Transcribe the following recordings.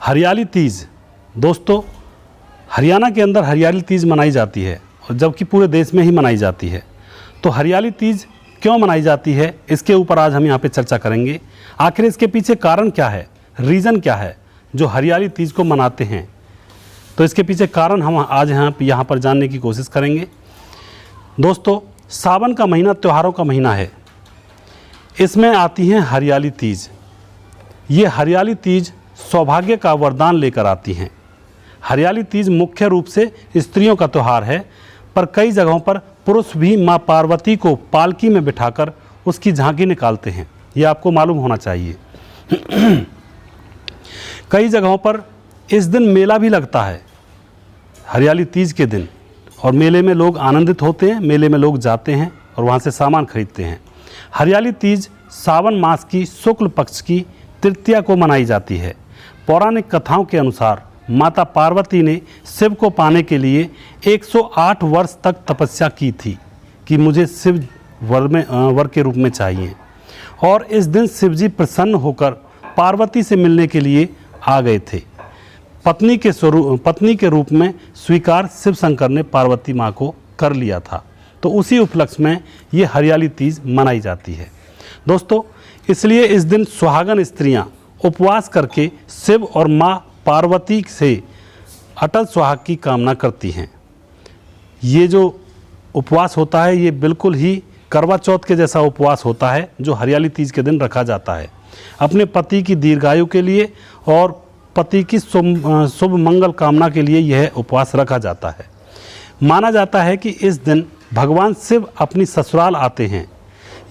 हरियाली तीज दोस्तों, हरियाणा के अंदर हरियाली तीज मनाई जाती है और जबकि पूरे देश में ही मनाई जाती है। तो हरियाली तीज क्यों मनाई जाती है, इसके ऊपर आज हम यहाँ पे चर्चा करेंगे। आखिर इसके पीछे कारण क्या है, रीज़न क्या है जो हरियाली तीज को मनाते हैं। तो इसके पीछे कारण हम आज यहाँ पर जानने की कोशिश करेंगे। दोस्तों, सावन का महीना त्योहारों का महीना है। इसमें आती हैं हरियाली तीज। ये हरियाली तीज सौभाग्य का वरदान लेकर आती हैं। हरियाली तीज मुख्य रूप से स्त्रियों का त्यौहार है, पर कई जगहों पर पुरुष भी माँ पार्वती को पालकी में बिठाकर उसकी झांकी निकालते हैं। ये आपको मालूम होना चाहिए। कई जगहों पर इस दिन मेला भी लगता है, हरियाली तीज के दिन, और मेले में लोग आनंदित होते हैं। मेले में लोग जाते हैं और वहाँ से सामान खरीदते हैं। हरियाली तीज सावन मास की शुक्ल पक्ष की तृतीया को मनाई जाती है। पौराणिक कथाओं के अनुसार माता पार्वती ने शिव को पाने के लिए 108 वर्ष तक तपस्या की थी कि मुझे शिव वर के रूप में चाहिए, और इस दिन शिवजी प्रसन्न होकर पार्वती से मिलने के लिए आ गए थे। पत्नी के रूप में स्वीकार शिव शंकर ने पार्वती माँ को कर लिया था। तो उसी उपलक्ष्य में ये हरियाली तीज मनाई जाती है। दोस्तों, इसलिए इस दिन सुहागन स्त्रियां उपवास करके शिव और माँ पार्वती से अटल सुहाग की कामना करती हैं। ये जो उपवास होता है ये बिल्कुल ही करवा चौथ के जैसा उपवास होता है जो हरियाली तीज के दिन रखा जाता है। अपने पति की दीर्घायु के लिए और पति की शुभ मंगल कामना के लिए यह उपवास रखा जाता है। माना जाता है कि इस दिन भगवान शिव अपनी ससुराल आते हैं।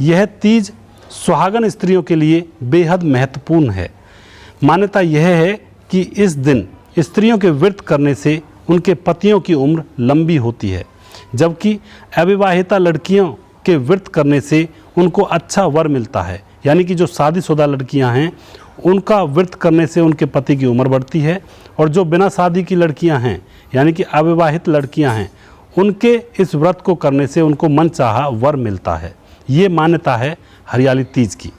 यह तीज सुहागन स्त्रियों के लिए बेहद महत्वपूर्ण है। मान्यता यह है कि इस दिन स्त्रियों के व्रत करने से उनके पतियों की उम्र लंबी होती है, जबकि अविवाहिता लड़कियों के व्रत करने से उनको अच्छा वर मिलता है। यानी कि जो शादीशुदा लड़कियां हैं उनका व्रत करने से उनके पति की उम्र बढ़ती है, और जो बिना शादी की लड़कियां हैं यानी कि अविवाहित लड़कियां हैं उनके इस व्रत को करने से उनको मनचाहा वर मिलता है। ये मान्यता है हरियाली तीज की।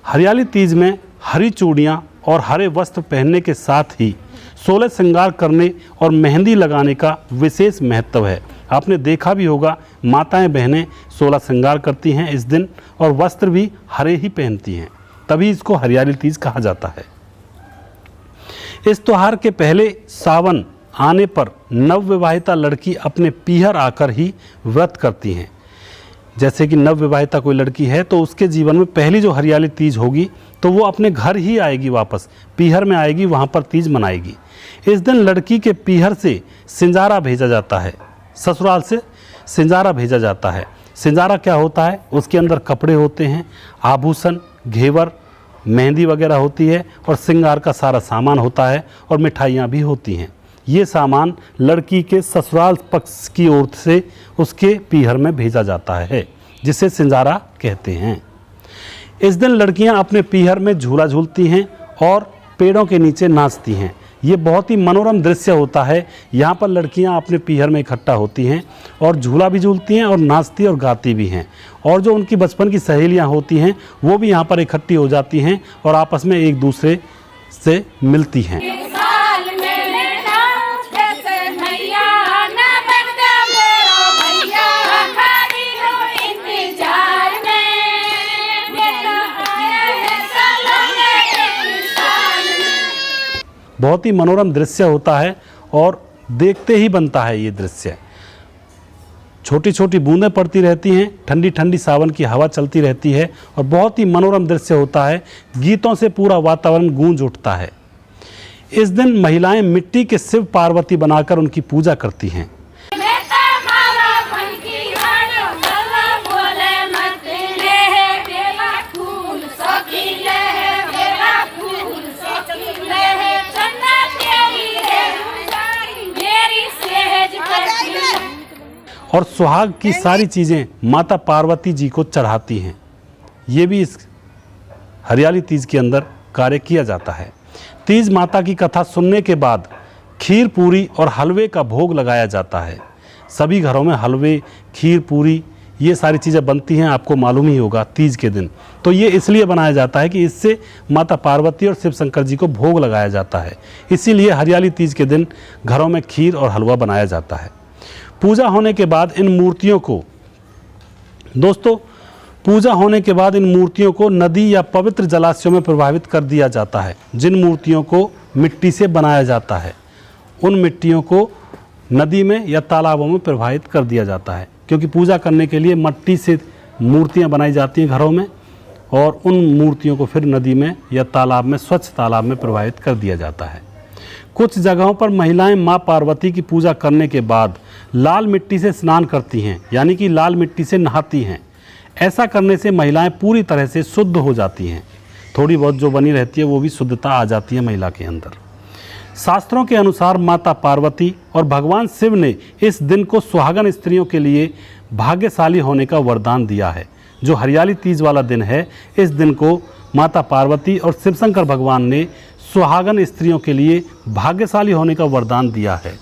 हरियाली तीज में हरी चूड़ियाँ और हरे वस्त्र पहनने के साथ ही 16 श्रृंगार करने और मेहंदी लगाने का विशेष महत्व है। आपने देखा भी होगा, माताएं बहनें 16 श्रृंगार करती हैं इस दिन, और वस्त्र भी हरे ही पहनती हैं, तभी इसको हरियाली तीज कहा जाता है। इस त्योहार के पहले सावन आने पर नवविवाहिता लड़की अपने पीहर आकर ही व्रत करती हैं। जैसे कि नवविवाहिता कोई लड़की है तो उसके जीवन में पहली जो हरियाली तीज होगी तो वो अपने घर ही आएगी, वापस पीहर में आएगी, वहाँ पर तीज मनाएगी। इस दिन लड़की के पीहर से सिंजारा भेजा जाता है, ससुराल से सिंजारा भेजा जाता है। सिंजारा क्या होता है, उसके अंदर कपड़े होते हैं, आभूषण, घेवर, मेहंदी वगैरह होती है और श्रृंगार का सारा सामान होता है और मिठाइयाँ भी होती हैं। ये सामान लड़की के ससुराल पक्ष की ओर से उसके पीहर में भेजा जाता है, जिसे सिंजारा कहते हैं। इस दिन लड़कियां अपने पीहर में झूला झूलती हैं और पेड़ों के नीचे नाचती हैं। ये बहुत ही मनोरम दृश्य होता है। यहाँ पर लड़कियां अपने पीहर में इकट्ठा होती हैं और झूला भी झूलती हैं और नाचती और गाती भी हैं। और जो उनकी बचपन की सहेलियाँ होती हैं वो भी यहाँ पर इकट्ठी हो जाती हैं और आपस में एक दूसरे से मिलती हैं। बहुत ही मनोरम दृश्य होता है और देखते ही बनता है ये दृश्य। छोटी छोटी बूंदें पड़ती रहती हैं, ठंडी ठंडी सावन की हवा चलती रहती है और बहुत ही मनोरम दृश्य होता है। गीतों से पूरा वातावरण गूंज उठता है। इस दिन महिलाएं मिट्टी के शिव पार्वती बनाकर उनकी पूजा करती हैं। और सुहाग की सारी चीज़ें माता पार्वती जी को चढ़ाती हैं। ये भी इस हरियाली तीज के अंदर कार्य किया जाता है। तीज माता की कथा सुनने के बाद खीर पूरी और हलवे का भोग लगाया जाता है। सभी घरों में हलवे, खीर पूरी ये सारी चीज़ें बनती हैं, आपको मालूम ही होगा तीज के दिन। तो ये इसलिए बनाया जाता है कि इससे माता पार्वती और शिव शंकर जी को भोग लगाया जाता है। इसीलिए हरियाली तीज के दिन घरों में खीर और हलवा बनाया जाता है। पूजा होने के बाद इन मूर्तियों को दोस्तों पूजा होने के बाद इन मूर्तियों को नदी या पवित्र जलाशयों में प्रवाहित कर दिया जाता है। जिन मूर्तियों को मिट्टी से बनाया जाता है उन मिट्टियों को नदी में या तालाबों में प्रवाहित कर दिया जाता है, क्योंकि पूजा करने के लिए मिट्टी से मूर्तियां बनाई जाती हैं घरों में, और उन मूर्तियों को फिर नदी में या तालाब में, स्वच्छ तालाब में प्रवाहित कर दिया जाता है। कुछ जगहों पर महिलाएं माँ पार्वती की पूजा करने के बाद लाल मिट्टी से स्नान करती हैं, यानी कि लाल मिट्टी से नहाती हैं। ऐसा करने से महिलाएं पूरी तरह से शुद्ध हो जाती हैं। थोड़ी बहुत जो बनी रहती है वो भी शुद्धता आ जाती है महिला के अंदर। शास्त्रों के अनुसार माता पार्वती और भगवान शिव ने इस दिन को सुहागन स्त्रियों के लिए भाग्यशाली होने का वरदान दिया है। जो हरियाली तीज वाला दिन है, इस दिन को माता पार्वती और शिव शंकर भगवान ने सुहागन स्त्रियों के लिए भाग्यशाली होने का वरदान दिया है।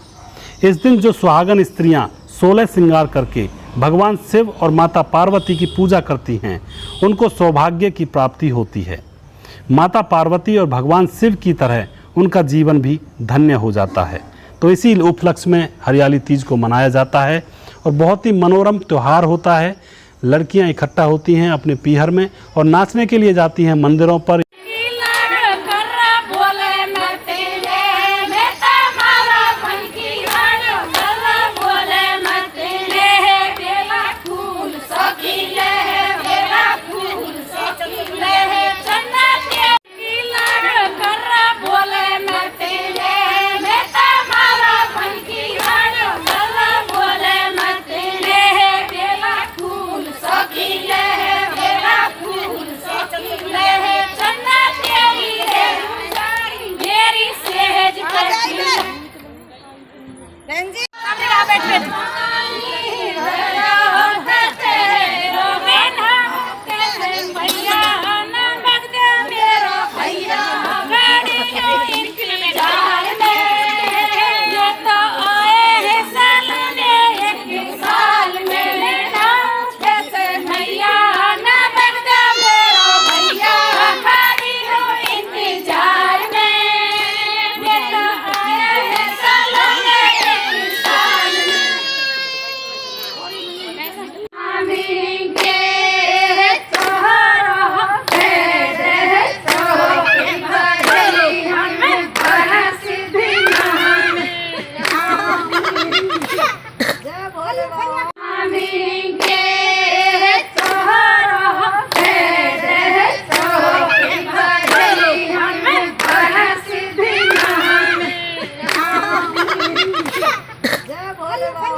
इस दिन जो सुहागन स्त्रियां 16 श्रृंगार करके भगवान शिव और माता पार्वती की पूजा करती हैं, उनको सौभाग्य की प्राप्ति होती है। माता पार्वती और भगवान शिव की तरह उनका जीवन भी धन्य हो जाता है। तो इसी उपलक्ष्य में हरियाली तीज को मनाया जाता है और बहुत ही मनोरम त्यौहार होता है। लड़कियां इकट्ठा होती हैं अपने पीहर में और नाचने के लिए जाती हैं मंदिरों पर।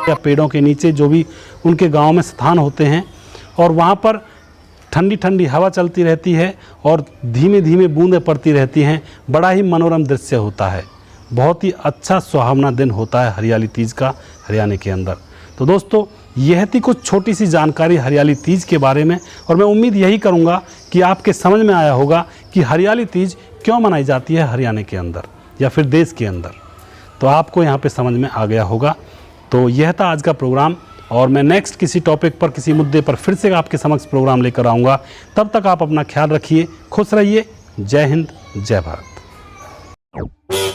या पेड़ों के नीचे जो भी उनके गांव में स्थान होते हैं, और वहाँ पर ठंडी ठंडी हवा चलती रहती है और धीमे धीमे बूंदें पड़ती रहती हैं। बड़ा ही मनोरम दृश्य होता है। बहुत ही अच्छा सुहावना दिन होता है हरियाली तीज का हरियाणा के अंदर। तो दोस्तों, यह थी कुछ छोटी सी जानकारी हरियाली तीज के बारे में, और मैं उम्मीद यही करूँगा कि आपके समझ में आया होगा कि हरियाली तीज क्यों मनाई जाती है हरियाणा के अंदर या फिर देश के अंदर। तो आपको यहाँ पे समझ में आ गया होगा। तो यह था आज का प्रोग्राम, और मैं नेक्स्ट किसी टॉपिक पर, किसी मुद्दे पर फिर से आपके समक्ष प्रोग्राम लेकर आऊँगा। तब तक आप अपना ख्याल रखिए, खुश रहिए। जय हिंद, जय भारत।